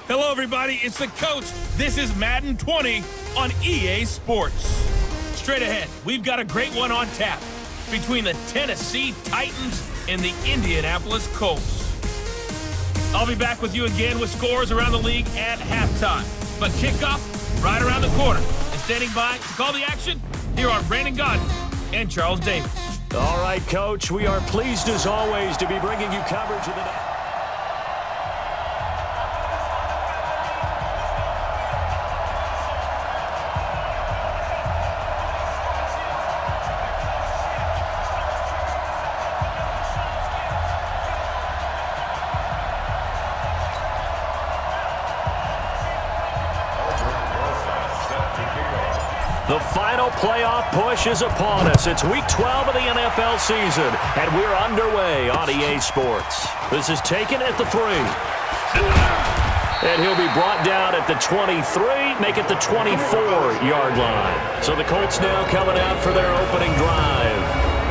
Hello, everybody. It's the coach. This is Madden 20 on EA Sports. Straight ahead, we've got a great one on tap between the Tennessee Titans and the Indianapolis Colts. I'll be back with you again with scores around the league at halftime. But kickoff right around the corner. And standing by to call the action, here are Brandon Gaudin and Charles Davis. All right, Coach, we are pleased as always to be bringing you coverage of the The final playoff push is upon us. It's Week 12 of the NFL season, and we're underway on EA Sports. This is taken at the 3. And he'll be brought down at the 23, make it the 24-yard line. So the Colts now coming out for their opening drive.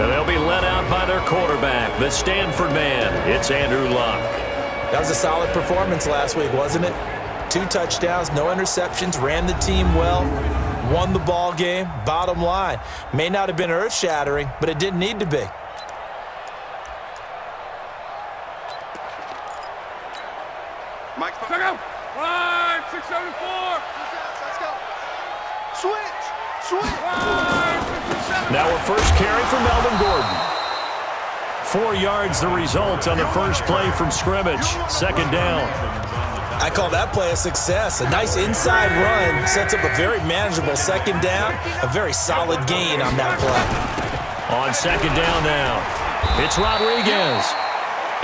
And they'll be led out by their quarterback, the Stanford man. It's Andrew Luck. That was a solid performance last week, wasn't it? 2 touchdowns, no interceptions, ran the team well. Won the ball game. Bottom line, may not have been earth-shattering, but it didn't need to be. Mike, check out. 674. Let's go. Switch. Now a first carry for Melvin Gordon. 4 yards the result on the first play from scrimmage. Second down. I call that play a success. A nice inside run sets up a very manageable second down. A very solid gain on that play. On second down now, it's Rodriguez.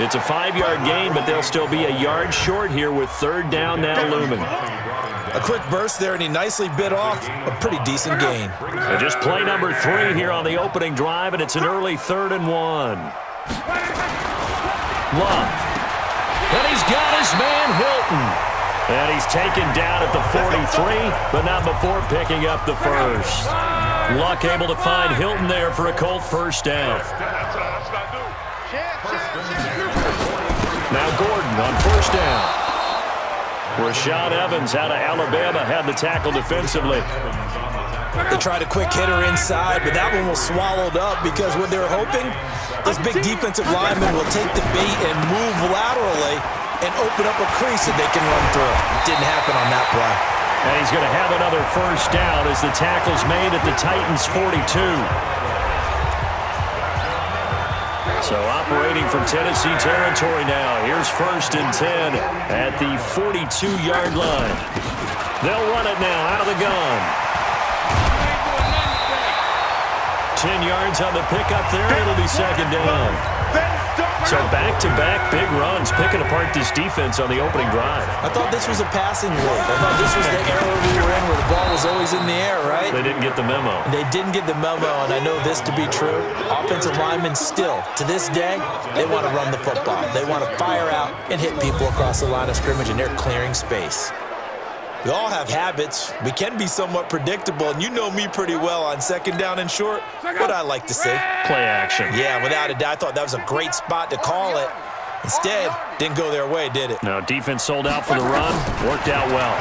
It's a 5-yard gain, but they'll still be a yard short here with third down now looming. A quick burst there, and he nicely bit off a pretty decent gain. And just play number 3 here on the opening drive, and it's an early 3rd and 1. Love. And he's got his man Hilton. And he's taken down at the 43, but not before picking up the first. Luck able to find Hilton there for a Colt first down. Now Gordon on first down. Rashaan Evans out of Alabama had the tackle defensively. They tried a quick hitter inside, but that one was swallowed up because what they were hoping, this big defensive lineman will take the bait and move laterally and open up a crease that they can run through. It didn't happen on that play. And he's going to have another first down as the tackle's made at the Titans' 42. So operating from Tennessee territory now. Here's 1st and 10 at the 42-yard line. They'll run it now out of the gun. 10 yards on the pickup there. It'll be second down. So back-to-back big runs, picking apart this defense on the opening drive. I thought this was a passing league. I thought this was the era we were in where the ball was always in the air, right? They didn't get the memo. They didn't get the memo, and I know this to be true. Offensive linemen still, to this day, they want to run the football. They want to fire out and hit people across the line of scrimmage, and they're clearing space. We all have habits. We can be somewhat predictable, and you know me pretty well on second down and short. What I like to see. Play action. Yeah, without a doubt, I thought that was a great spot to call it. Instead, didn't go their way, did it? No, defense sold out for the run. Worked out well.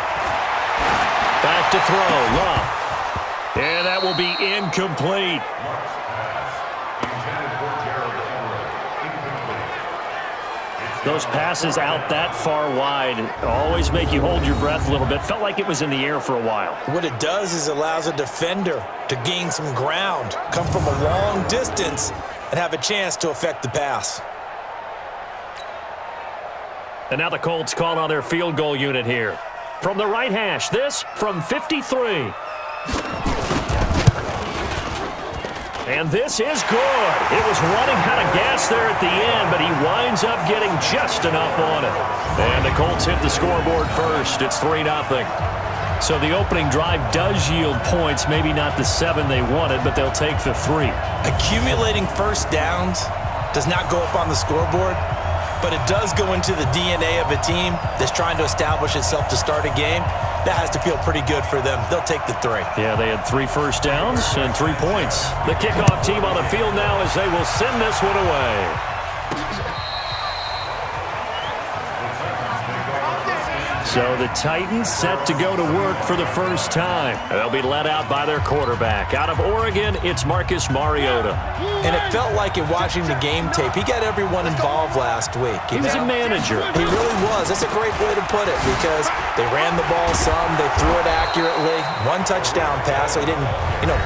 Back to throw. Love. And that will be incomplete. Those passes out that far wide always make you hold your breath a little bit. Felt like it was in the air for a while. What it does is allows a defender to gain some ground, come from a long distance, and have a chance to affect the pass. And now the Colts call on their field goal unit here. From the right hash, this from 53. And this is good. It was running out of gas there at the end, but he winds up getting just enough on it. And the Colts hit the scoreboard first. It's 3-0. So the opening drive does yield points, maybe not the 7 they wanted, but they'll take the 3. Accumulating first downs does not go up on the scoreboard, but it does go into the DNA of a team that's trying to establish itself to start a game. That has to feel pretty good for them. They'll take the 3. Yeah, they had 3 first downs and 3 points. The kickoff team on the field now as they will send this one away. So the Titans set to go to work for the first time. They'll be led out by their quarterback. Out of Oregon, it's Marcus Mariota. And it felt like in watching the game tape, he got everyone involved last week. He was a manager. He really was. That's a great way to put it because they ran the ball some, they threw it accurately. One touchdown pass, so he didn't,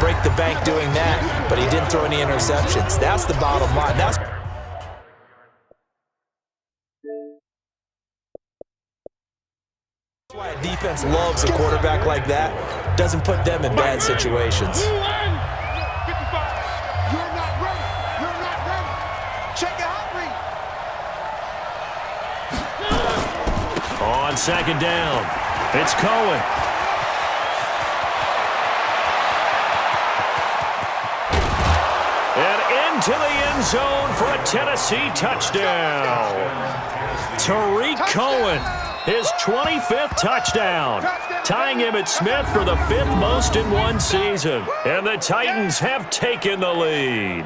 break the bank doing that, but he didn't throw any interceptions. That's the bottom line. That's why a defense loves a quarterback like that. Doesn't put them in bad situations. You're not ready. You're not ready. Check out read. On second down, it's Cohen. And into the end zone for a Tennessee touchdown. Tariq Cohen, his 25th touchdown, tying Emmitt Smith for the 5th most in one season. And the Titans have taken the lead.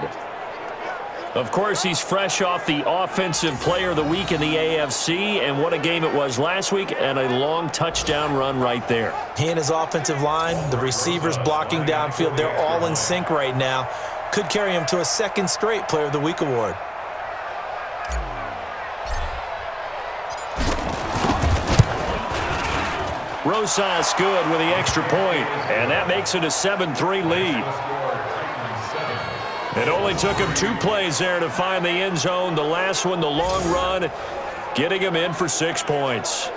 Of course, he's fresh off the Offensive Player of the Week in the AFC, and what a game it was last week, and a long touchdown run right there. He and his offensive line, the receivers blocking downfield, they're all in sync right now. Could carry him to a second straight Player of the Week award. Rosas good with the extra point, and that makes it a 7-3 lead. It only took him 2 plays there to find the end zone. The last one, the long run, getting him in for 6 points.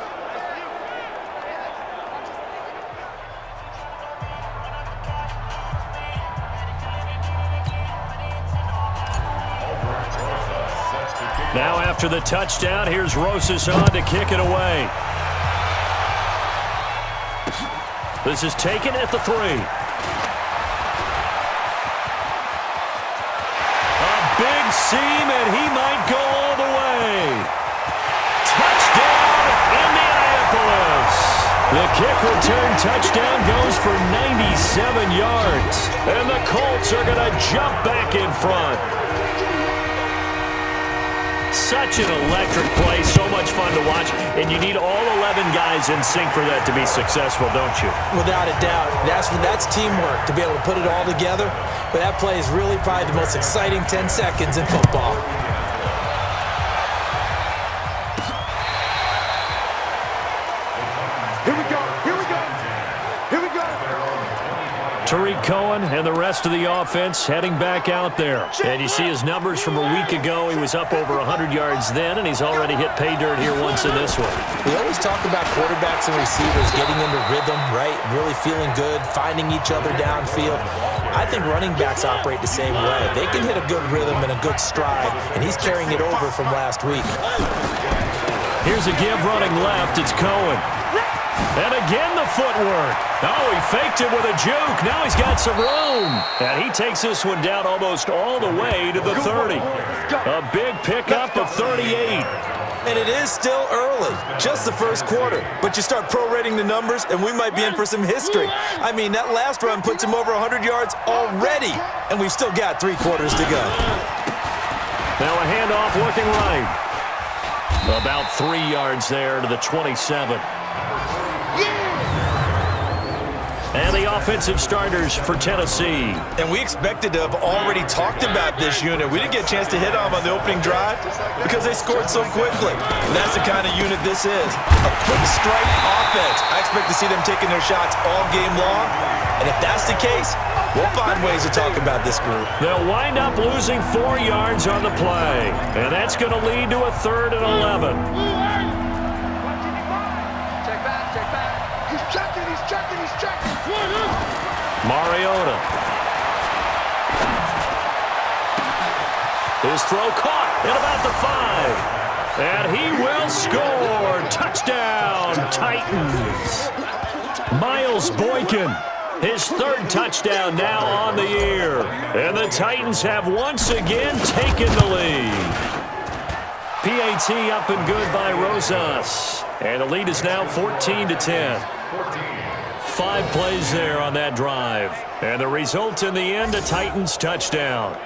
Now after the touchdown, here's Rosas on to kick it away. This is taken at the 3. A big seam, and he might go all the way. Touchdown, Indianapolis. The kick return touchdown goes for 97 yards. And the Colts are going to jump back in front. Such an electric play, so much fun to watch, and you need all 11 guys in sync for that to be successful, don't you? Without a doubt. That's teamwork, to be able to put it all together. But that play is really probably the most exciting 10 seconds in football. Here we go. Here we go. Here we go. Tariq Cohen and the rest of the offense heading back out there. And you see his numbers from a week ago. He was up over 100 yards then, and he's already hit pay dirt here once in this one. We always talk about quarterbacks and receivers getting into rhythm, right? Really feeling good, finding each other downfield. I think running backs operate the same way. They can hit a good rhythm and a good stride, and he's carrying it over from last week. Here's a give running left. It's Cohen. And again the footwork. Oh, he faked it with a juke. Now he's got some room. And he takes this one down almost all the way to the 30. A big pickup of 38. And it is still early, just the first quarter. But you start prorating the numbers, and we might be in for some history. I mean, that last run puts him over 100 yards already, and we've still got 3 quarters to go. Now a handoff looking right. About 3 yards there to the 27. And the offensive starters for Tennessee. And we expected to have already talked about this unit. We didn't get a chance to hit on the opening drive because they scored so quickly. And that's the kind of unit this is. A quick strike offense. I expect to see them taking their shots all game long. And if that's the case, we'll find ways to talk about this group. They'll wind up losing 4 yards on the play. And that's going to lead to a 3rd and 11. Check back. He's checking. Mariota. His throw caught at about the 5. And he will score. Touchdown, Titans. Miles Boykin, his 3rd touchdown now on the year. And the Titans have once again taken the lead. PAT up and good by Rosas. And the lead is now 14-10. 5 plays there on that drive. And the result in the end, a Titans touchdown.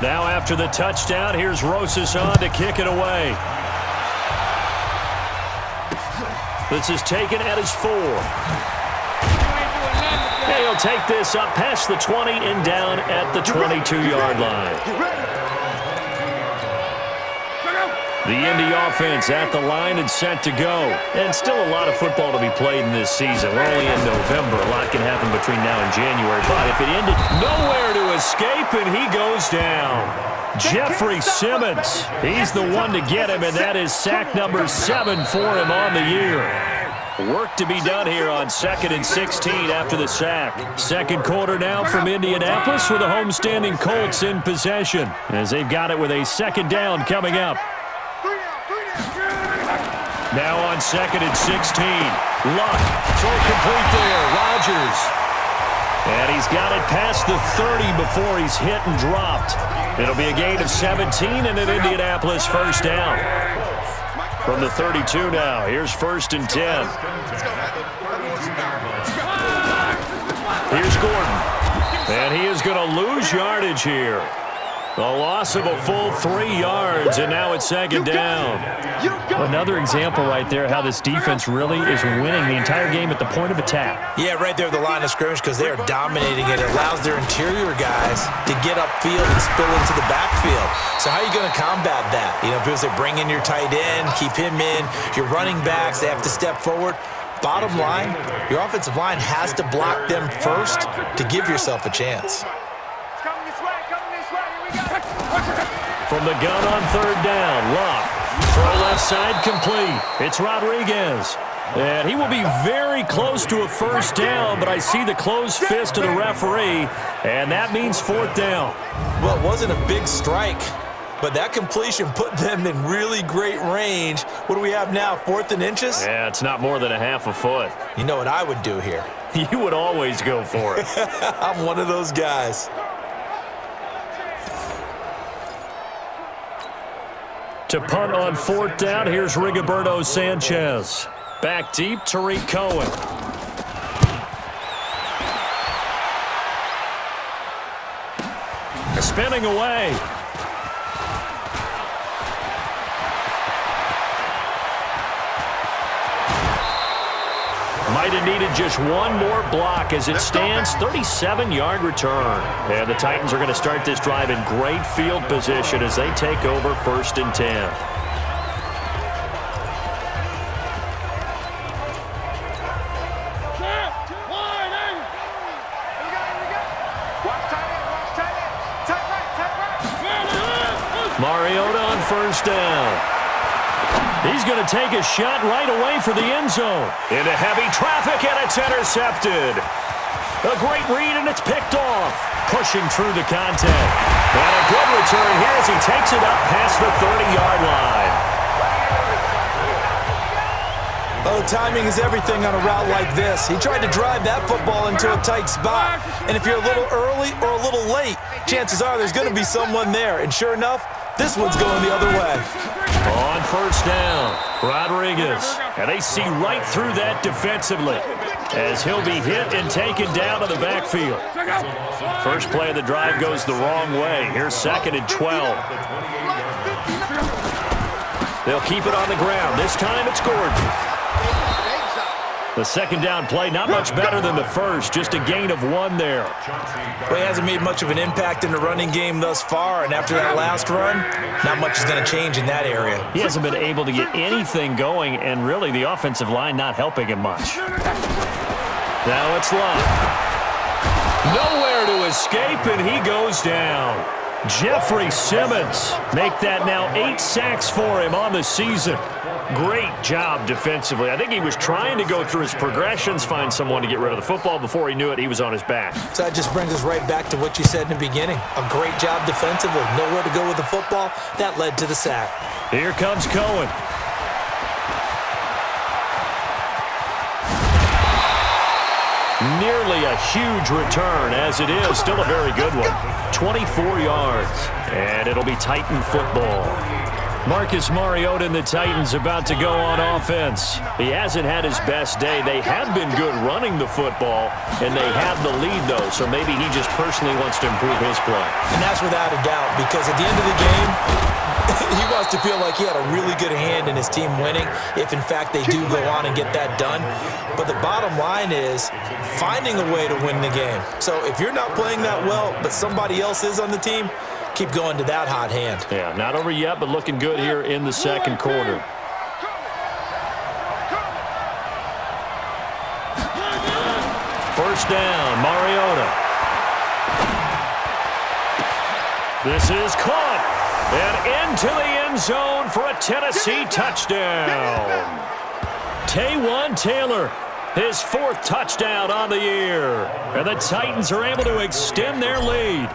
Now after the touchdown, here's Rosas on to kick it away. This is taken at his 4. And he'll take this up past the 20 and down at the 22-yard line. The Indy offense at the line and set to go. And still a lot of football to be played in this season. We're only in November. A lot can happen between now and January. But if it ended, nowhere to escape, and he goes down. Jeffrey Simmons, he's the one to get him, and that is sack number 7 for him on the year. Work to be done here on 2nd and 16 after the sack. Second quarter now from Indianapolis with the homestanding Colts in possession as they've got it with a second down coming up. Now on 2nd and 16. Luck, throw complete there. Rodgers. And he's got it past the 30 before he's hit and dropped. It'll be a gain of 17 and an Indianapolis first down. From the 32 now, here's 1st and 10. Here's Gordon. And he is going to lose yardage here. A loss of a full 3 yards, and now it's second down. Another example right there how this defense really is winning the entire game at the point of attack. Yeah, right there at the line of scrimmage because they are dominating it. It allows their interior guys to get upfield and spill into the backfield. So how are you going to combat that? You know, people say bring in your tight end, keep him in. Your running backs, they have to step forward. Bottom line, your offensive line has to block them first to give yourself a chance. From the gun on 3rd down, Luck. Throw left side complete. It's Rodriguez. And he will be very close to a first down, but I see the closed fist of the referee, and that means 4th down. Well, it wasn't a big strike, but that completion put them in really great range. What do we have now, 4th and inches? Yeah, it's not more than a half a foot. You know what I would do here? You would always go for it. I'm one of those guys. To punt on 4th down, here's Rigoberto Sanchez. Back deep, Tariq Cohen. Spinning away. Might have needed just one more block as it stands, 37-yard return. And the Titans are going to start this drive in great field position as they take over 1st and 10. Mariota on 1st down. He's going to take a shot right away for the end zone. Into heavy traffic, and it's intercepted. A great read, and it's picked off. Pushing through the contact. And a good return here as he takes it up past the 30-yard line. Oh, timing is everything on a route like this. He tried to drive that football into a tight spot. And if you're a little early or a little late, chances are there's going to be someone there. And sure enough, this one's going the other way. On 1st down, Rodriguez. And they see right through that defensively as he'll be hit and taken down to the backfield. First play of the drive goes the wrong way. Here's 2nd and 12. They'll keep it on the ground. This time it's Gordon. The second down play, not much better than the first, just a gain of 1 there. Well, he hasn't made much of an impact in the running game thus far, and after that last run, not much is going to change in that area. He hasn't been able to get anything going, and really the offensive line not helping him much. Now it's Luck. Nowhere to escape, and he goes down. Jeffrey Simmons make that now 8 sacks for him on the season. Great job defensively. I think he was trying to go through his progressions, find someone to get rid of the football. Before he knew it, he was on his back. So that just brings us right back to what you said in the beginning. A great job defensively. Nowhere to go with the football. That led to the sack. Here comes Cohen. Nearly a huge return, as it is. Still a very good one. 24 yards. And it'll be Titan football. Marcus Mariota and the Titans about to go on offense. He hasn't had his best day. They have been good running the football, and they have the lead, though, so maybe he just personally wants to improve his play. And that's without a doubt, because at the end of the game, he wants to feel like he had a really good hand in his team winning, if in fact they do go on and get that done. But the bottom line is finding a way to win the game. So if you're not playing that well, but somebody else is on the team, keep going to that hot hand. Yeah, not over yet, but looking good here in the second quarter. First down, Mariota. This is caught. And into the end zone for a Tennessee touchdown. Taywan Taylor, his 4th touchdown on the year. And the Titans are able to extend their lead.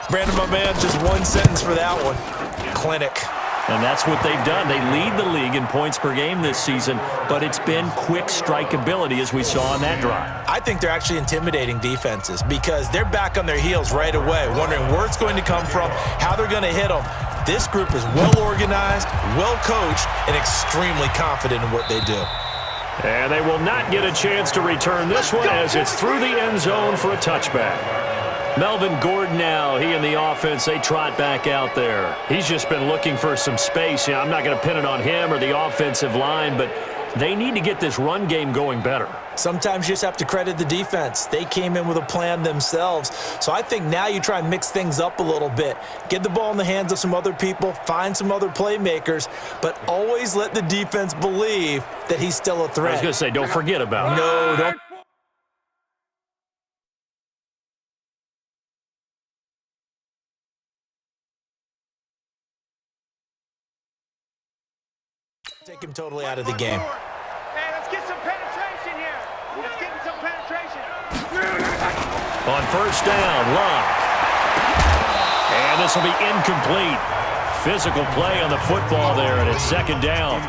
Brandon, my man, just one sentence for that one. Clinic. And that's what they've done. They lead the league in points per game this season, but it's been quick strikeability as we saw on that drive. I think they're actually intimidating defenses because they're back on their heels right away, wondering where it's going to come from, how they're going to hit them. This group is well organized, well coached, and extremely confident in what they do. And they will not get a chance to return this one as it's through the end zone for a touchback. Melvin Gordon now, he and the offense, they trot back out there. He's just been looking for some space. I'm not going to pin it on him or the offensive line, but they need to get this run game going better. Sometimes you just have to credit the defense. They came in with a plan themselves. So I think now you try and mix things up a little bit. Get the ball in the hands of some other people, find some other playmakers, but always let the defense believe that he's still a threat. I was going to say, don't forget about it. No, don't. Take him totally out of the game. Hey, let's get some penetration here. Let's get some penetration. On first down, Locke. And this will be incomplete. Physical play on the football there, and it's second down.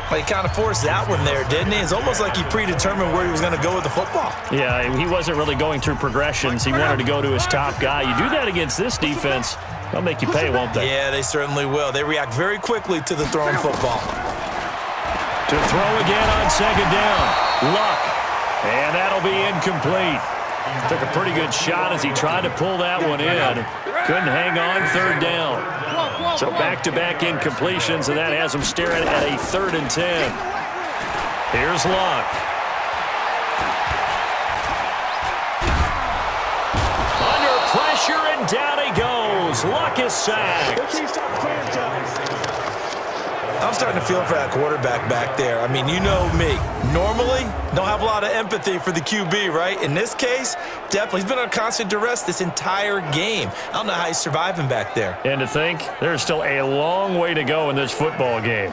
But he kind of forced that one there, didn't he? It's almost like he predetermined where he was going to go with the football. Yeah, he wasn't really going through progressions. He wanted to go to his top guy. You do that against this defense, they'll make you pay, won't they? Yeah, they certainly will. They react very quickly to the thrown football. To throw again on second down. Luck. And that'll be incomplete. Took a pretty good shot as he tried to pull that one in. Couldn't hang on third down. So back-to-back incompletions, and that has him staring at a 3rd and 10. Here's Luck. Under pressure, and down he goes. Luck is sacked. I'm starting to feel for that quarterback back there. I mean, you know me. Normally, don't have a lot of empathy for the QB, right? In this case, definitely. He's been on constant duress this entire game. I don't know how he's surviving back there. And to think, there's still a long way to go in this football game.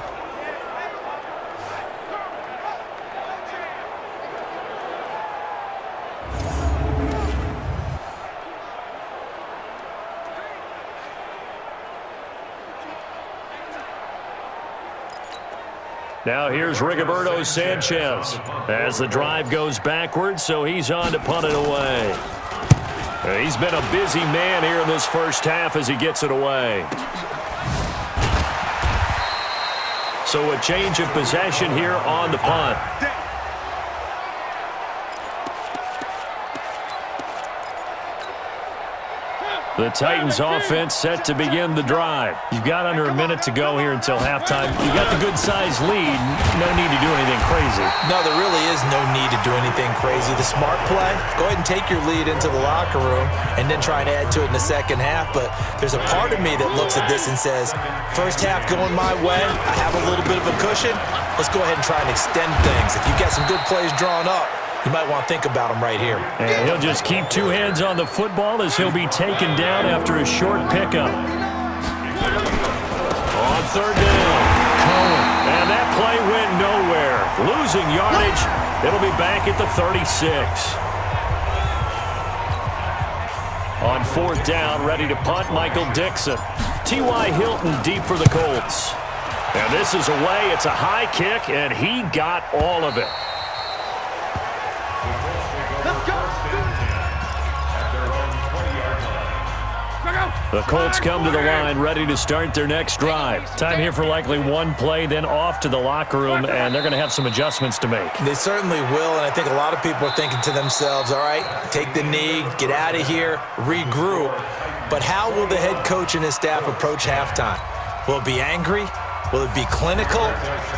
Now here's Rigoberto Sanchez as the drive goes backwards, so he's on to punt it away. He's been a busy man here in this first half as he gets it away. So a change of possession here on the punt. The Titans offense set to begin the drive. You've got under a minute to go here until halftime. You've got the good-sized lead. No need to do anything crazy. No, there really is no need to do anything crazy. The smart play, go ahead and take your lead into the locker room and then try and add to it in the second half. But there's a part of me that looks at this and says, first half going my way, I have a little bit of a cushion. Let's go ahead and try and extend things. If you've got some good plays drawn up, you might want to think about them right here. And he'll just keep two hands on the football as he'll be taken down after a short pickup. On third down, Cohen. And that play went nowhere. Losing yardage. It'll be back at the 36. On fourth down, ready to punt, Michael Dixon. T.Y. Hilton deep for the Colts. And this is away. It's a high kick, and he got all of it. The Colts come to the line ready to start their next drive. Time here for likely one play, then off to the locker room, and they're going to have some adjustments to make. They certainly will, and I think a lot of people are thinking to themselves, all right, take the knee, get out of here, regroup. But how will the head coach and his staff approach halftime? Will it be angry? Will it be clinical?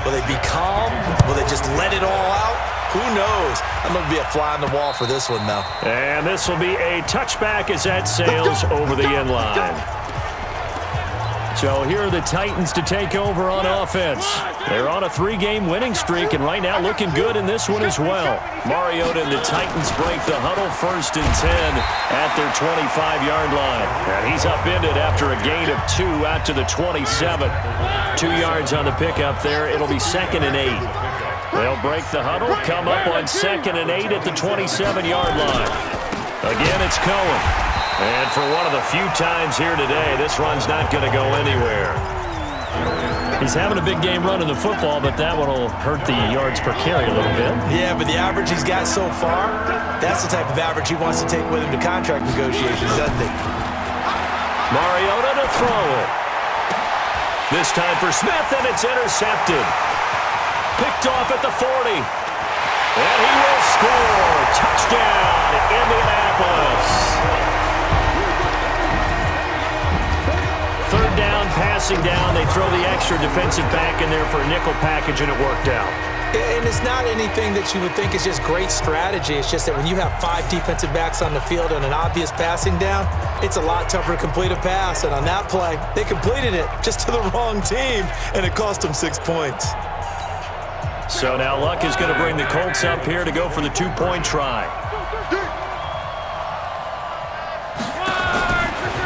Will they be calm? Will they just let it all out? Who knows? I'm going to be a fly on the wall for this one, though. And this will be a touchback as that sails over the end line. So here are the Titans to take over on offense. They're on a 3-game winning streak, and right now looking good in this one as well. Mariota and the Titans break the huddle 1st and 10 at their 25-yard line. And he's upended after a gain of 2 out to the 27. 2 yards on the pickup there. It'll be 2nd and 8. They'll break the huddle, come up on 2nd and 8 at the 27-yard line. Again, it's Cohen. And for one of the few times here today, this run's not going to go anywhere. He's having a big game running the football, but that one will hurt the yards per carry a little bit. Yeah, but the average he's got so far, that's the type of average he wants to take with him to contract negotiations, doesn't he? Mariota to throw it. This time for Smith, and it's intercepted. Picked off at the 40. And he will score. Touchdown, Indianapolis. 3rd down, passing down. They throw the extra defensive back in there for a nickel package, and it worked out. And it's not anything that you would think is just great strategy. It's just that when you have 5 defensive backs on the field and an obvious passing down, it's a lot tougher to complete a pass. And on that play, they completed it just to the wrong team, and it cost them 6 points. So now Luck is going to bring the Colts up here to go for the 2-point try.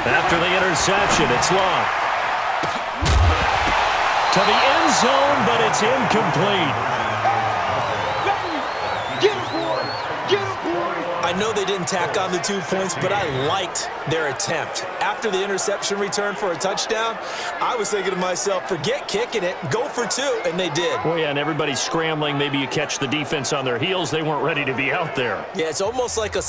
After the interception, it's Luck. To the end zone, but it's incomplete. I know they didn't tack on the 2 points, but I liked their attempt. After the interception return for a touchdown, I was thinking to myself, forget kicking it, go for 2, and they did. Oh, yeah, and everybody's scrambling. Maybe you catch the defense on their heels. They weren't ready to be out there. Yeah, it's almost like a...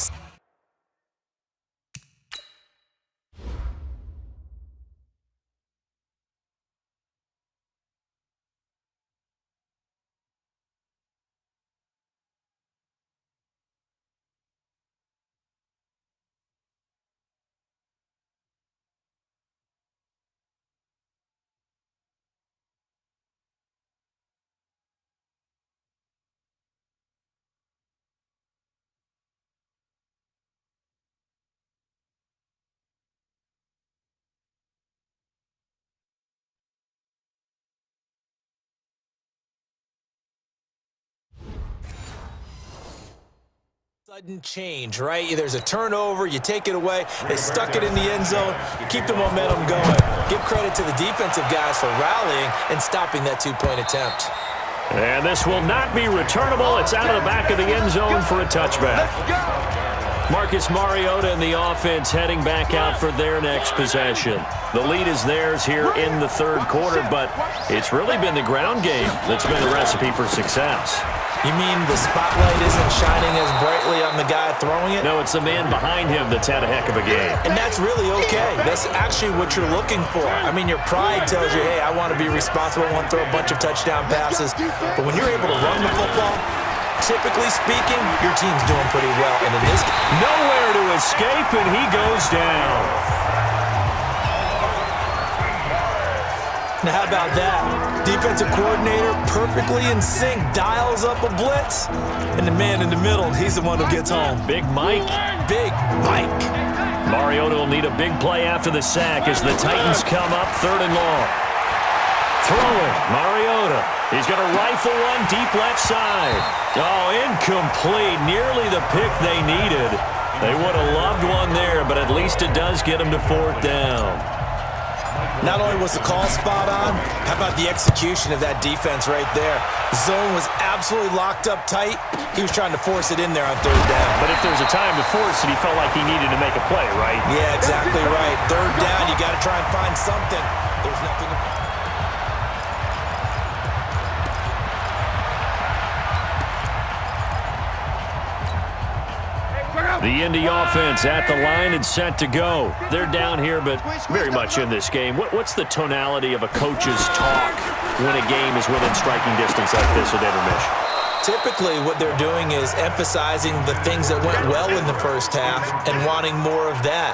Sudden change, right? There's a turnover, you take it away, they stuck it in the end zone, you keep the momentum going. Give credit to the defensive guys for rallying and stopping that 2-point attempt. And this will not be returnable. It's out of the back of the end zone for a touchback. Marcus Mariota and the offense heading back out for their next possession. The lead is theirs here in the 3rd quarter, but it's really been the ground game that's been the recipe for success. You mean the spotlight isn't shining as brightly on the guy throwing it? No, it's the man behind him that's had a heck of a game. And that's really okay. That's actually what you're looking for. I mean, your pride tells you, hey, I want to be responsible, I want to throw a bunch of touchdown passes. But when you're able to run the football, typically speaking, your team's doing pretty well. And in this game, nowhere to escape, and he goes down. Now, how about that? Defensive coordinator, perfectly in sync, dials up a blitz. And the man in the middle, he's the one who gets home. Big Mike. Big Mike. Mariota will need a big play after the sack as the Titans come up 3rd and long. Throwing, Mariota. He's going to rifle one deep left side. Oh, incomplete. Nearly the pick they needed. They would have loved one there, but at least it does get them to 4th down. Not only was the call spot on, how about the execution of that defense right there? Zone was absolutely locked up tight. He was trying to force it in there on 3rd down. But if there's a time to force it, he felt like he needed to make a play, right? Yeah, exactly right. 3rd down, you got to try and find something. There's nothing. The Indy offense at the line and set to go. They're down here, but very much in this game. What's the tonality of a coach's talk when a game is within striking distance like this at intermission? Typically, what they're doing is emphasizing the things that went well in the first half and wanting more of that.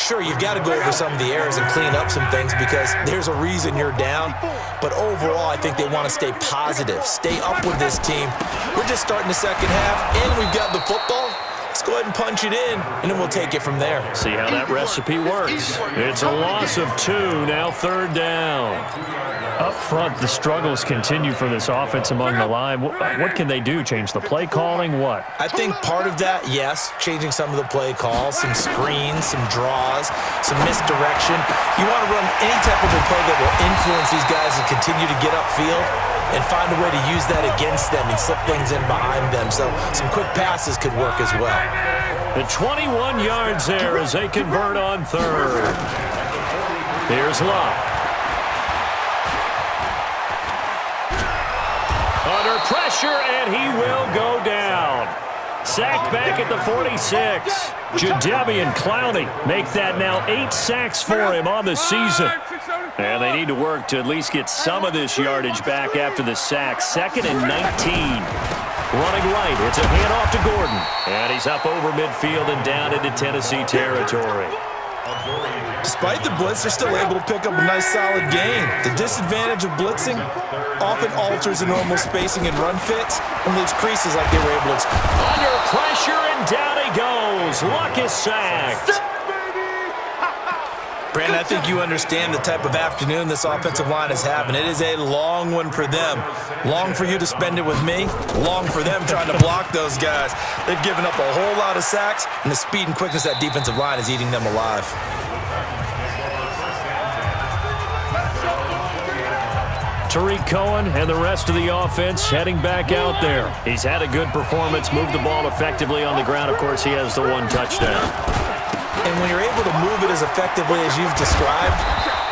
Sure, you've got to go over some of the errors and clean up some things because there's a reason you're down. But overall, I think they want to stay positive, stay up with this team. We're just starting the second half, and we've got the football. Let's go ahead and punch it in, and then we'll take it from there. See how that recipe works. It's a loss of 2, now third down. Up front, the struggles continue for this offense among the line. What can they do? Change the play calling? What? I think part of that, yes, changing some of the play calls, some screens, some draws, some misdirection. You want to run any type of a play that will influence these guys and continue to get upfield and find a way to use that against them and slip things in behind them. So some quick passes could work as well. The 21 yards there as they convert on third. Here's Locke. Under pressure, and he will go down. Sacked back at the 46. Jadeveon Clowney make that now 8 sacks for him on the season. And they need to work to at least get some of this yardage back after the sack. 2nd and 19. Running right, it's a handoff to Gordon. And he's up over midfield and down into Tennessee territory. Despite the blitz, they're still able to pick up a nice solid gain. The disadvantage of blitzing often alters the normal spacing and run fits and leaves creases like they were able to expect. Under pressure, and down he goes. Luck is sacked. Brandon, I think you understand the type of afternoon this offensive line is having. It is a long one for them. Long for you to spend it with me. Long for them trying to block those guys. They've given up a whole lot of sacks, and the speed and quickness of that defensive line is eating them alive. Tariq Cohen and the rest of the offense heading back out there. He's had a good performance, moved the ball effectively on the ground. Of course, he has the 1 touchdown. And when you're able to move it as effectively as you've described,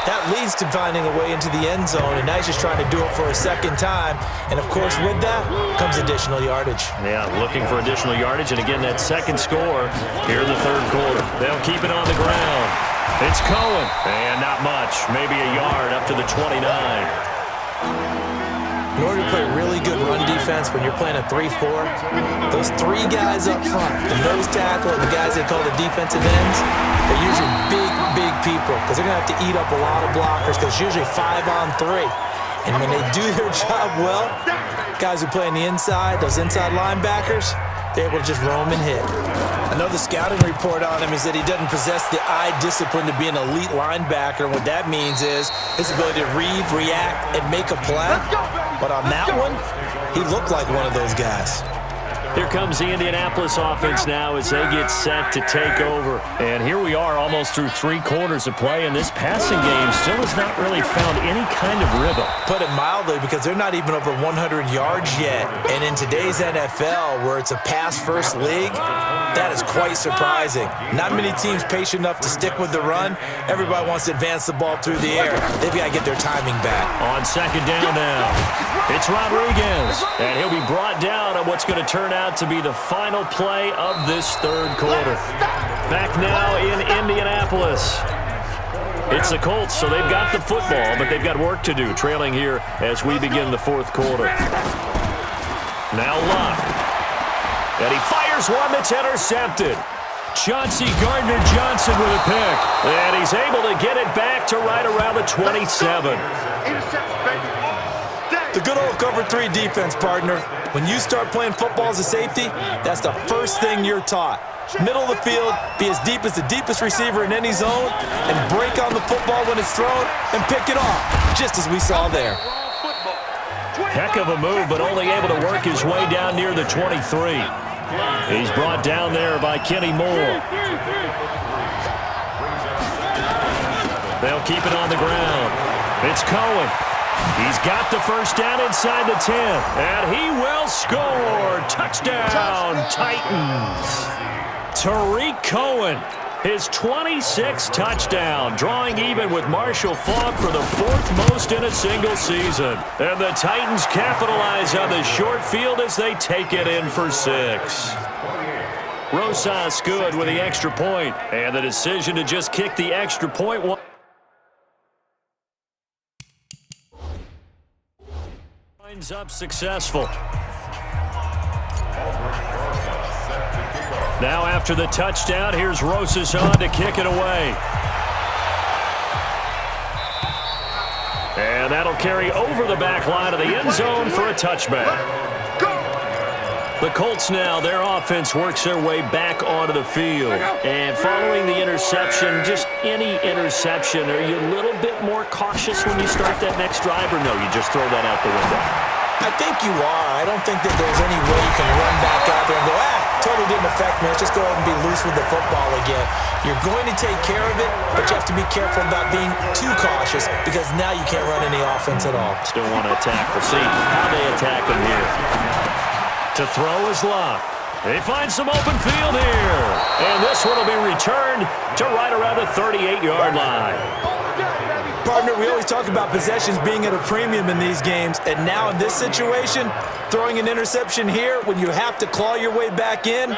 that leads to finding a way into the end zone, and now he's just trying to do it for a second time. And, of course, with that comes additional yardage. Yeah, looking for additional yardage, and again, that second score here in the third quarter. They'll keep it on the ground. It's Cohen, and not much, maybe a yard up to the 29. In order to play really good run defense when you're playing a 3-4, those 3 guys up front, the nose tackle and the guys they call the defensive ends, they're usually big people because they're going to have to eat up a lot of blockers because it's usually 5-on-3. And when they do their job well, guys who play on the inside, those inside linebackers, they're able to just roam and hit. I know the scouting report on him is that he doesn't possess the eye discipline to be an elite linebacker. And what that means is his ability to read, react, and make a play. But on that one, he looked like one of those guys. Here comes the Indianapolis offense now as they get set to take over. And here we are almost through 3 quarters of play, and this passing game still has not really found any kind of rhythm. Put it mildly, because they're not even over 100 yards yet. And in today's NFL, where it's a pass-first league, that is quite surprising. Not many teams patient enough to stick with the run. Everybody wants to advance the ball through the air. They've got to get their timing back. On second down now, it's Rodriguez, and he'll be brought down on what's going to turn out to be the final play of this third quarter. Back now in Indianapolis. It's the Colts, so they've got the football, but they've got work to do, trailing here as we begin the fourth quarter. Now Locke. And he fires one that's intercepted. Chauncey Gardner-Johnson with a pick. And he's able to get it back to right around the 27. The good old cover 3 defense, partner. When you start playing football as a safety, that's the first thing you're taught. Middle of the field, be as deep as the deepest receiver in any zone, and break on the football when it's thrown and pick it off, just as we saw there. Heck of a move, but only able to work his way down near the 23. He's brought down there by Kenny Moore. They'll keep it on the ground. It's Cohen. He's got the first down inside the 10, and he will score. Touchdown, Titans. Tariq Cohen, his 26th touchdown, drawing even with Marshall Faulk for the 4th most in a single season. And the Titans capitalize on the short field as they take it in for 6. Rosas good with the extra point. And the decision to just kick the extra point winds up successful. Now after the touchdown, here's Rosas on to kick it away. And that'll carry over the back line of the end zone for a touchback. The Colts now, their offense works their way back onto the field. And following the interception, just any interception, are you a little bit more cautious when you start that next drive, or no, you just throw that out the window? I think you are. I don't think that there's any way you can run back out there and go, totally didn't affect me. Let's just go ahead and be loose with the football again. You're going to take care of it, but you have to be careful about being too cautious because now you can't run any offense at all. Still want to attack. We'll see how they attack him here. To throw is Locke. They find some open field here. And this one will be returned to right around the 38-yard line. Partner, we always talk about possessions being at a premium in these games, and now in this situation, throwing an interception here when you have to claw your way back in,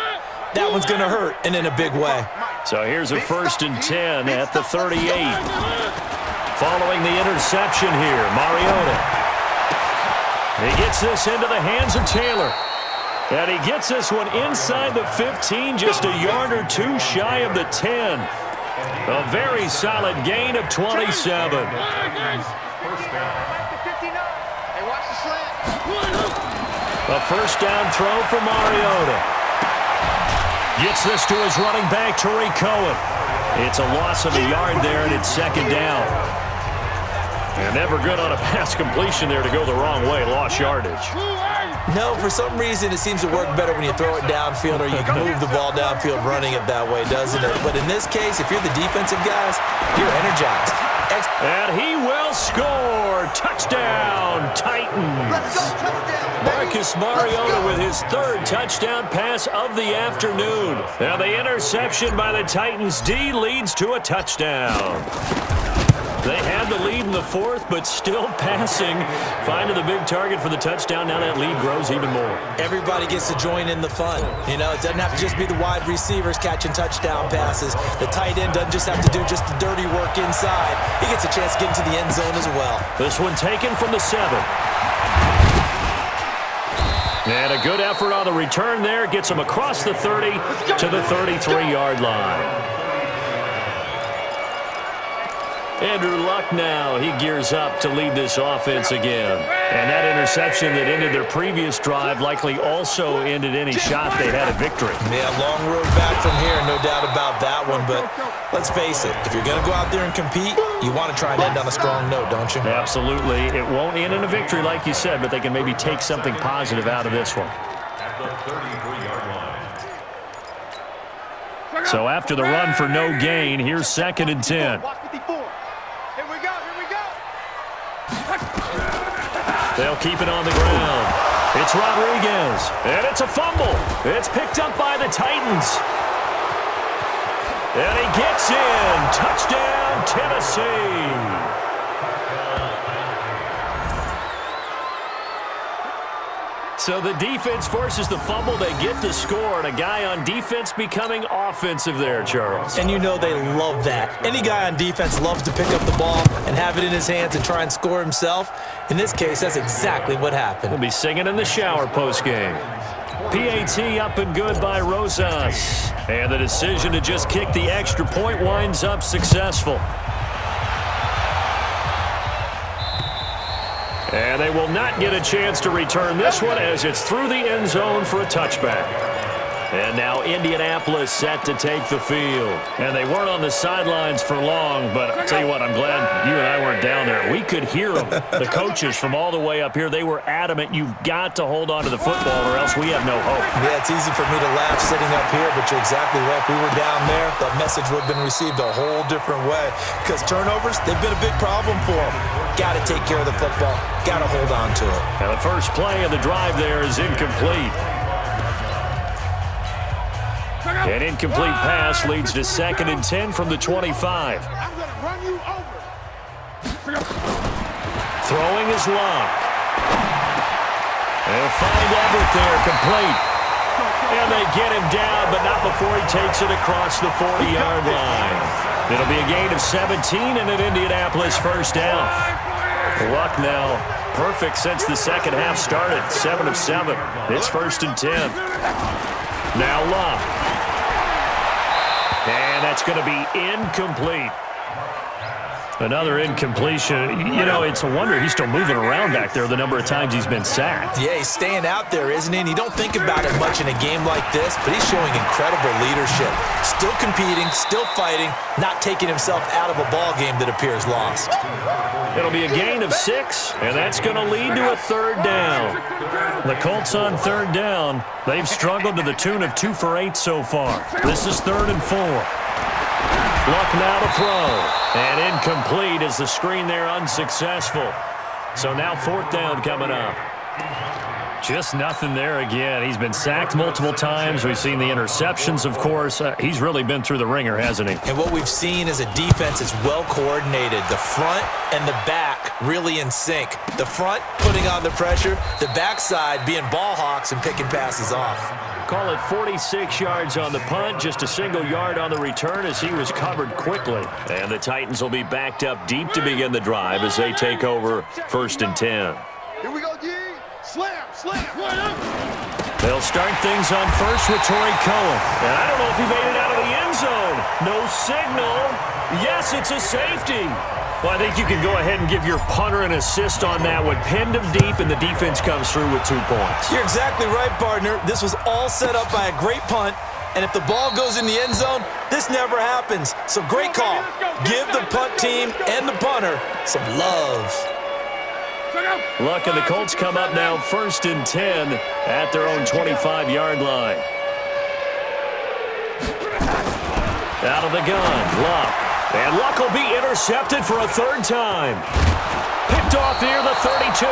that one's going to hurt, and in a big way. So here's a 1st and 10 at the 38. Following the interception here, Mariota. He gets this into the hands of Taylor. And he gets this one inside the 15, just a yard or two shy of the 10. A very solid gain of 27. A first down throw for Mariota. Gets this to his running back, Tariq Cohen. It's a loss of a yard there, and it's 2nd down. And never good on a pass completion there to go the wrong way. Lost yardage. No, for some reason it seems to work better when you throw it downfield or you move the ball downfield running it that way, doesn't it? But in this case, if you're the defensive guys, you're energized. And he will score. Touchdown, Titans. Marcus Mariota with his 3rd touchdown pass of the afternoon. Now the interception by the Titans D leads to a touchdown. They had the lead in the 4th, but still passing. Finding the big target for the touchdown. Now that lead grows even more. Everybody gets to join in the fun. You know, it doesn't have to just be the wide receivers catching touchdown passes. The tight end doesn't just have to do just the dirty work inside. He gets a chance to get into the end zone as well. This one taken from the 7. And a good effort on the return there. Gets him across the 30 to the 33-yard line. Andrew Luck now, he gears up to lead this offense again. And that interception that ended their previous drive likely also ended any shot they had at victory. Yeah, long road back from here, no doubt about that one. But let's face it, if you're going to go out there and compete, you want to try and end on a strong note, don't you? Absolutely. It won't end in a victory like you said, but they can maybe take something positive out of this one. So after the run for no gain, here's 2nd and 10. They'll keep it on the ground. It's Rodriguez, and it's a fumble. It's picked up by the Titans. And he gets in. Touchdown, Tennessee. So the defense forces the fumble. They get the score, and a guy on defense becoming offensive there, Charles. And you know they love that. Any guy on defense loves to pick up the ball and have it in his hands and try and score himself. In this case, that's exactly what happened. We'll be singing in the shower postgame. PAT up and good by Rosas. And the decision to just kick the extra point winds up successful. And they will not get a chance to return this one as it's through the end zone for a touchback. And now Indianapolis set to take the field. And they weren't on the sidelines for long, but I'll tell you what, I'm glad you and I weren't down there. We could hear them. The coaches from all the way up here, they were adamant, you've got to hold on to the football or else we have no hope. Yeah, it's easy for me to laugh sitting up here, but you're exactly right. If we were down there, that message would have been received a whole different way. Because turnovers, they've been a big problem for them. Got to take care of the football. Got to hold on to it. Now the first play of the drive there is incomplete. An incomplete pass leads to 2nd and 10 from the 25. I'm going to run you over. Throwing is Locke. They'll find Everett there, complete. And they get him down, but not before he takes it across the 40-yard line. It'll be a gain of 17 and an Indianapolis first down. Luck now perfect since the second half started. 7 of 7. It's 1st and 10. Now Luck. And that's going to be incomplete. Another incompletion. You know, it's a wonder he's still moving around back there the number of times he's been sacked. Yeah, he's staying out there, isn't he? And you don't think about it much in a game like this, but he's showing incredible leadership. Still competing, still fighting, not taking himself out of a ball game that appears lost. It'll be a gain of 6, and that's going to lead to a 3rd down. The Colts on 3rd down. They've struggled to the tune of 2 for 8 so far. This is 3rd and 4. Luck now to throw. And incomplete as the screen there unsuccessful. So now 4th down coming up. Just nothing there again. He's been sacked multiple times. We've seen the interceptions, of course. He's really been through the ringer, hasn't he? And what we've seen is a defense that's well coordinated. The front and the back really in sync. The front putting on the pressure. The backside being ball hawks and picking passes off. Call it 46 yards on the punt, just a single yard on the return as he was covered quickly. And the Titans will be backed up deep to begin the drive as they take over 1st and 10. Here we go, D. Slam, slam. They'll start things on first with Torrey Cohen. And I don't know if he made it out of the end zone. No signal. Yes, it's a safety. Well, I think you can go ahead and give your punter an assist on that one. Pinned him deep, and the defense comes through with 2 points. You're exactly right, partner. This was all set up by a great punt, and if the ball goes in the end zone, this never happens. So great call. Give the punt team and the punter some love. Luck and the Colts come up now 1st and 10 at their own 25-yard line. Out of the gun, Luck. And Luck will be intercepted for a 3rd time. Picked off near the 32.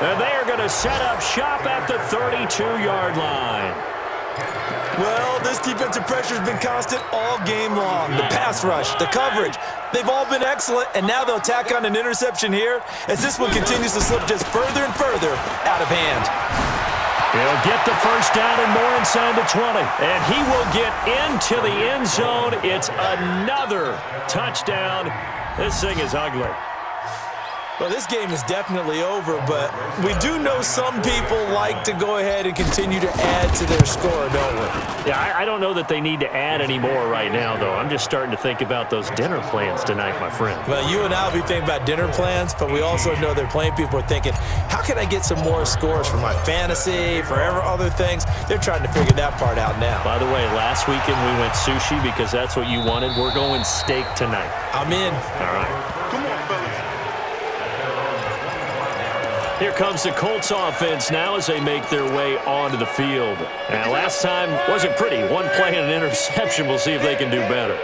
And they are going to set up shop at the 32-yard line. Well, this defensive pressure has been constant all game long. The pass rush, the coverage, they've all been excellent, and now they'll tack on an interception here as this one continues to slip just further and further out of hand. He'll get the first down and more inside the 20. And he will get into the end zone. It's another touchdown. This thing is ugly. Well, this game is definitely over, but we do know some people like to go ahead and continue to add to their score, don't we? Yeah, I don't know that they need to add any more right now, though. I'm just starting to think about those dinner plans tonight, my friend. Well, you and I will be thinking about dinner plans, but we also know that plenty of people are thinking, how can I get some more scores for my fantasy, for other things? They're trying to figure that part out now. By the way, last weekend we went sushi because that's what you wanted. We're going steak tonight. I'm in. All right. Come on, fellas. Here comes the Colts offense now as they make their way onto the field. Now, last time wasn't pretty. One play and an interception. We'll see if they can do better.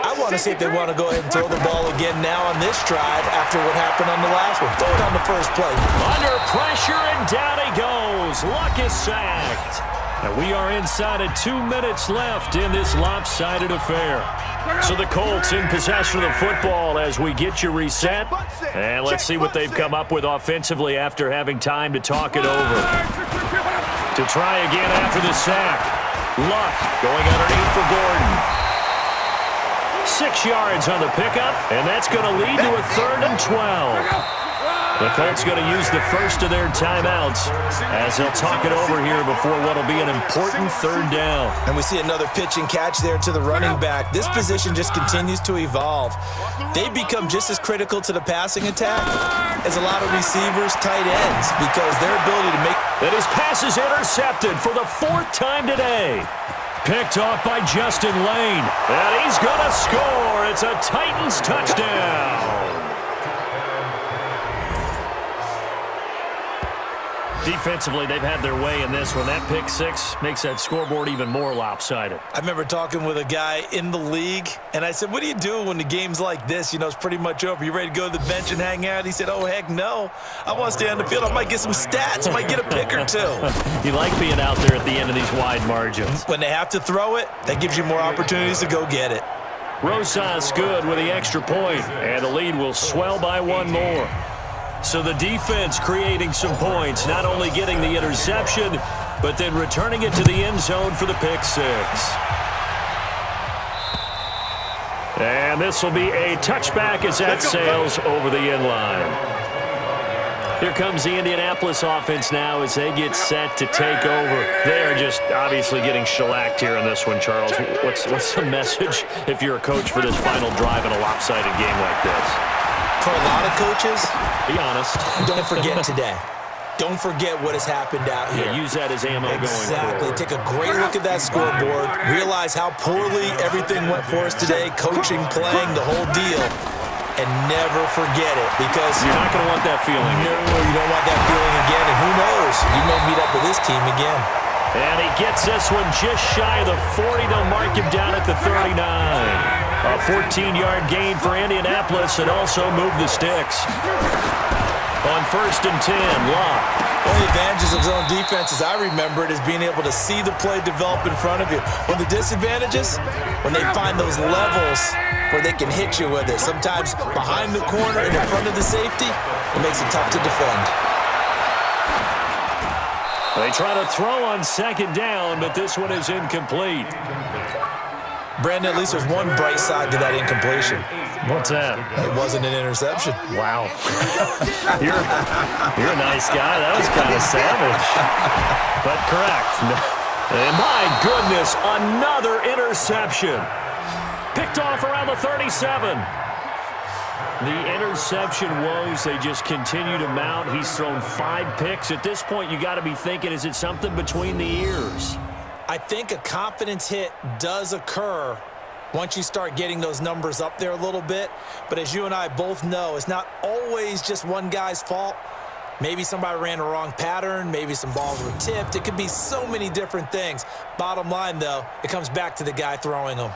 I want to see if they want to go ahead and throw the ball again now on this drive after what happened on the last one. Throw it on the first play. Under pressure, and down he goes. Luck is sacked. And we are inside of 2 minutes left in this lopsided affair. So the Colts in possession of the football as we get you reset. And let's see what they've come up with offensively after having time to talk it over. To try again after the sack. Luck going underneath for Gordon. 6 yards on the pickup, and that's going to lead to a 3rd and 12. The Colts going to use the first of their timeouts as they'll talk it over here before what will be an important 3rd down. And we see another pitch and catch there to the running back. This position just continues to evolve. They become just as critical to the passing attack as a lot of receivers, tight ends, because their ability to make... And his pass is intercepted for the 4th time today. Picked off by Justin Lane. And he's going to score. It's a Titans touchdown. Defensively, they've had their way in this one. That pick six makes that scoreboard even more lopsided. I remember talking with a guy in the league, and I said, what do you do when the game's like this? You know, it's pretty much over. You ready to go to the bench and hang out? He said, oh, heck no. I want to stay on the field. I might get some stats. I might get a pick or two. You like being out there at the end of these wide margins. When they have to throw it, that gives you more opportunities to go get it. Rosas good with the extra point, and the lead will swell by one more. So the defense creating some points, not only getting the interception, but then returning it to the end zone for the pick six. And this will be a touchback as that sails over the end line. Here comes the Indianapolis offense now as they get set to take over. They are just obviously getting shellacked here in this one, Charles. What's the message if you're a coach for this final drive in a lopsided game like this? For a lot of coaches, be honest. Don't forget today. Don't forget what has happened out here. Yeah, use that as ammo going Exactly. forward. Take a great look at that scoreboard. Realize how poorly everything went for us today. Coaching, playing, the whole deal. And never forget it, because you're not going to want that feeling. No, you don't want that feeling again. And who knows? You may meet up with this team again. And he gets this one just shy of the 40. They'll mark him down at the 39. A 14-yard gain for Indianapolis and also move the sticks. On 1st and 10, Locke. One of the advantages of zone defense, as I remember it, is being able to see the play develop in front of you. One of the disadvantages, when they find those levels where they can hit you with it. Sometimes behind the corner and in front of the safety, it makes it tough to defend. They try to throw on 2nd down, but this one is incomplete. Brandon, at least there's one bright side to that incompletion. What's that? It wasn't an interception. Wow. You're a nice guy. That was kind of savage. But correct. And my goodness, another interception. Picked off around the 37. The interception woes, they just continue to mount. He's thrown 5 picks. At this point, you got to be thinking, is it something between the ears? I think a confidence hit does occur once you start getting those numbers up there a little bit. But as you and I both know, it's not always just one guy's fault. Maybe somebody ran a wrong pattern. Maybe some balls were tipped. It could be so many different things. Bottom line, though, it comes back to the guy throwing them.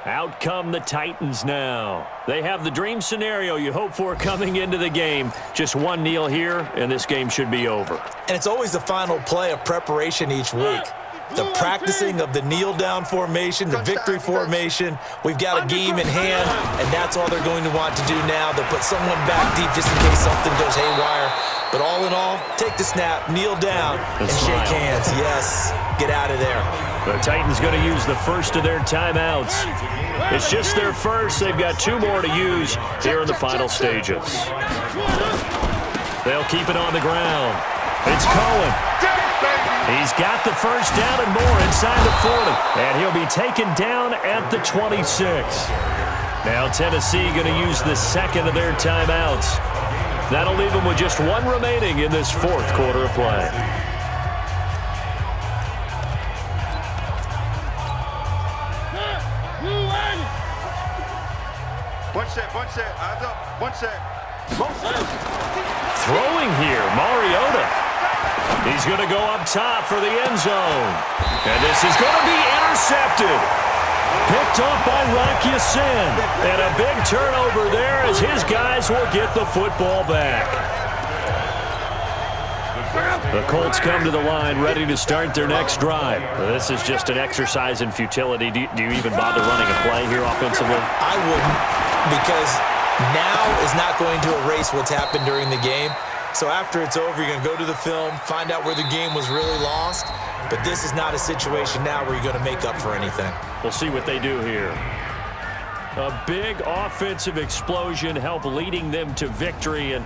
Out come the Titans now. They have the dream scenario you hope for coming into the game. Just one kneel here, and this game should be over. And it's always the final play of preparation each week. The practicing of the kneel-down formation, the victory formation. We've got a game in hand, and that's all they're going to want to do now. They'll put someone back deep just in case something goes haywire. But all in all, take the snap, kneel down, and shake hands. Yes, get out of there. The Titans going to use the first of their timeouts. It's just their first. They've got 2 more to use here in the final stages. They'll keep it on the ground. It's Cohen. He's got the first down and more inside the 40. And he'll be taken down at the 26. Now Tennessee going to use the second of their timeouts. That'll leave them with just 1 remaining in this 4th quarter of play. One set, eyes up, one set. Throwing here, Mariota. He's going to go up top for the end zone. And this is going to be intercepted. Picked up by Rocky Sin. And a big turnover there as his guys will get the football back. The Colts come to the line ready to start their next drive. This is just an exercise in futility. Do you even bother running a play here offensively? I wouldn't, because now is not going to erase what's happened during the game. So after it's over, you're going to go to the film, find out where the game was really lost. But this is not a situation now where you're going to make up for anything. We'll see what they do here. A big offensive explosion helped leading them to victory. And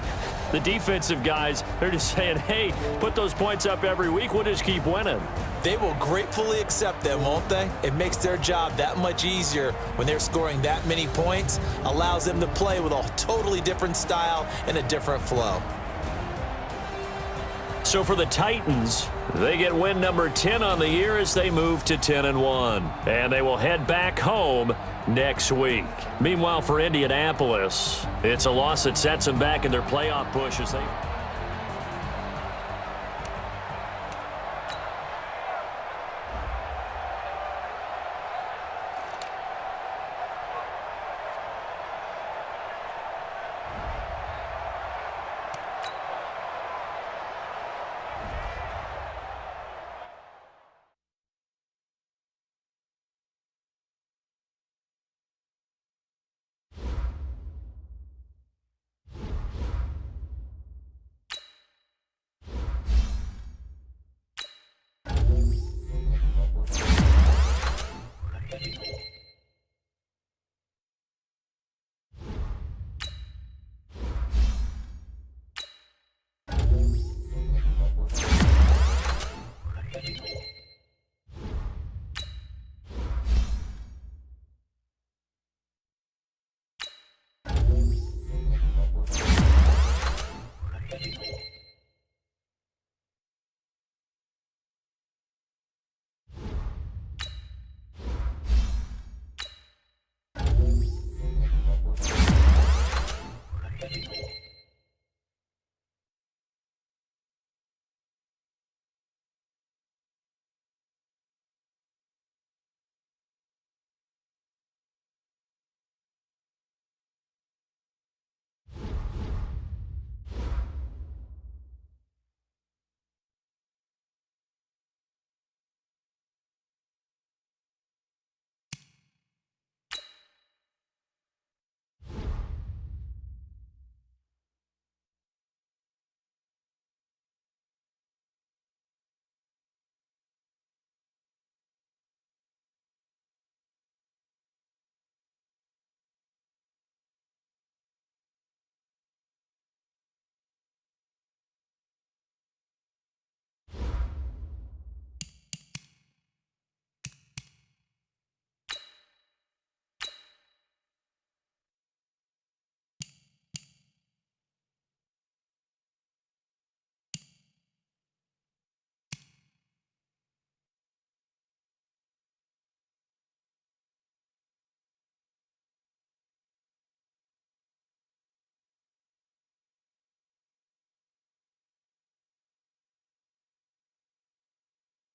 the defensive guys, they're just saying, hey, put those points up every week. We'll just keep winning. They will gratefully accept them, won't they? It makes their job that much easier when they're scoring that many points. Allows them to play with a totally different style and a different flow. So for the Titans, they get win number 10 on the year as they move to 10-1. And they will head back home next week. Meanwhile, for Indianapolis, it's a loss that sets them back in their playoff push as they...